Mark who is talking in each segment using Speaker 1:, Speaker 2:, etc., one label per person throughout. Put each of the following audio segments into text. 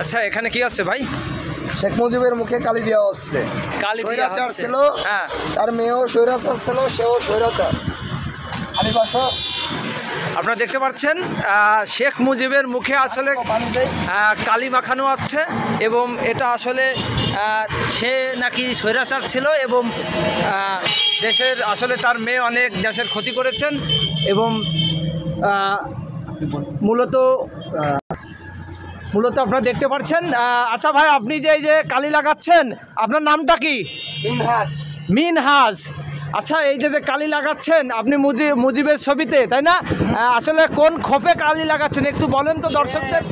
Speaker 1: আচ্ছা, এখানে কি আছে ভাই?
Speaker 2: শেখ মুজিবের মুখে কালি দেওয়া হচ্ছে। স্বৈরাচার ছিল, তার মেয়েও স্বৈরাচার ছিল, সেও স্বৈরাচার।
Speaker 1: আপনারা দেখতে পাচ্ছেন শেখ মুজিবের মুখে আসলে কালি মাখানো হচ্ছে এবং এটা আসলে সে নাকি স্বৈরাচার ছিল এবং দেশের আসলে তার মেয়ে অনেক দেশের ক্ষতি করেছেন এবং মূলত আপনারা দেখতে পাচ্ছেন। আচ্ছা ভাই, আপনি যে এই যে কালি লাগাচ্ছেন, আপনার নামটা কি? মিনহাজ। আচ্ছা, এই যে কালি লাগাচ্ছেন আপনি মুজিবের ছবিতে, তাই না? আসলে কোন খোপে কালি লাগাচ্ছেন একটু বলেন তো দর্শকদের।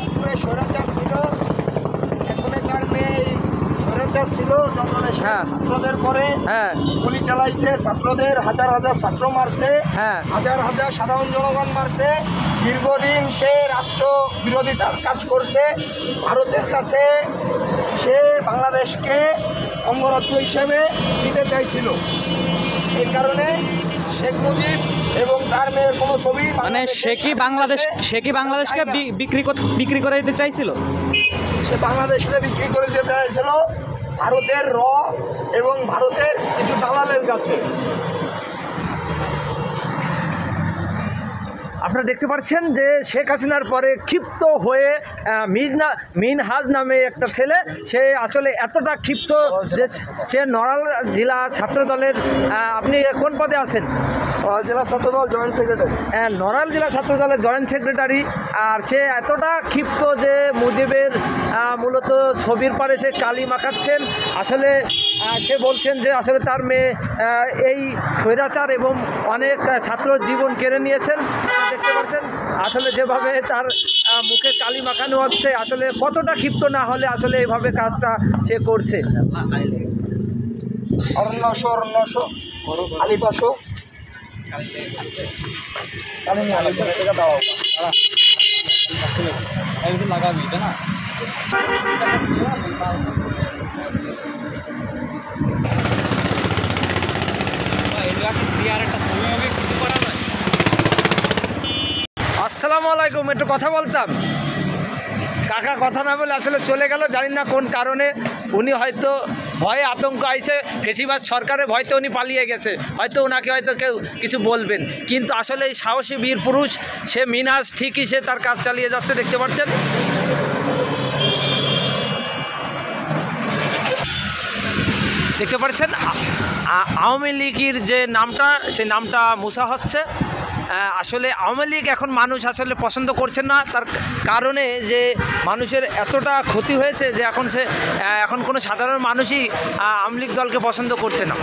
Speaker 2: ছাত্রদের পরে গুলি চালাইছে, ছাত্রদের হাজার হাজার ছাত্র মারছে, হাজার হাজার সাধারণ জনগণ মারছে। দীর্ঘদিন সে রাষ্ট্র বিরোধিতার কাজ করছে। ভারতের কাছে সে বাংলাদেশকে অঙ্গরাজ্য হিসেবে দিতে চাইছিল। এই কারণে শেখ মুজিব এবং তার মেয়ের কোনো ছবি,
Speaker 3: মানে সে কি বাংলাদেশকে বিক্রি করে দিতে চাইছিল?
Speaker 2: সে বাংলাদেশকে বিক্রি করে দিতে চাইছিল ভারতের এবং ভারতের কিছু দালালের কাছে।
Speaker 1: আপনারা দেখতে পাচ্ছেন যে শেখ হাসিনার পরে ক্ষিপ্ত হয়ে মিনহাজ নামে একটা ছেলে, সে আসলে এতটা ক্ষিপ্ত যে সে নড়াইল জেলা ছাত্র দলের, আপনি কোন পদে আছেন?
Speaker 2: জেলা ছাত্রদল জয়েন্ট সেক্রেটারি।
Speaker 1: নড়াইল জেলা ছাত্র দলের জয়েন্ট সেক্রেটারি। আর সে এতটা ক্ষিপ্ত যে মুজিবের মূলত ছবির পরে সে কালি মাখাচ্ছেন। আসলে সে বলছেন যে আসলে তার মেয়ে এই স্বৈরাচার এবং অনেক ছাত্র জীবন কেড়ে নিয়েছেন। দেখতে পাচ্ছেন আসলে যেভাবে তার মুখে কালি মাখানো হচ্ছে, আসলে কতটা ক্ষিপ্ত না হলে আসলে এইভাবে কাজটা সে করছে। আসসালামু আলাইকুম, একটু কথা বলতাম। কাকা কথা না বলে আসলে চলে গেল, জানি না কোন কারণে। উনি হয়তো ভয়ে আতঙ্ক আইছে, ফেসিবাদ সরকারের ভয়তে উনি পালিয়ে গেছে, হয়তো ওনাকে হয়তো কেউ কিছু বলবেন। কিন্তু আসলে এই সাহসী বীর পুরুষ সে মিনহাজ ঠিকই সে তার কাজ চালিয়ে যাচ্ছে। দেখতে পাচ্ছেন আওয়ামী লীগের যে নামটা, সেই নামটা মুছা হচ্ছে। আসলে আওয়ামী লীগ এখন মানুষ আসলে পছন্দ করছে না, তার কারণে যে মানুষের এতটা ক্ষতি হয়েছে যে এখন কোনো সাধারণ মানুষই আওয়ামী লীগ দলকে পছন্দ করছে না।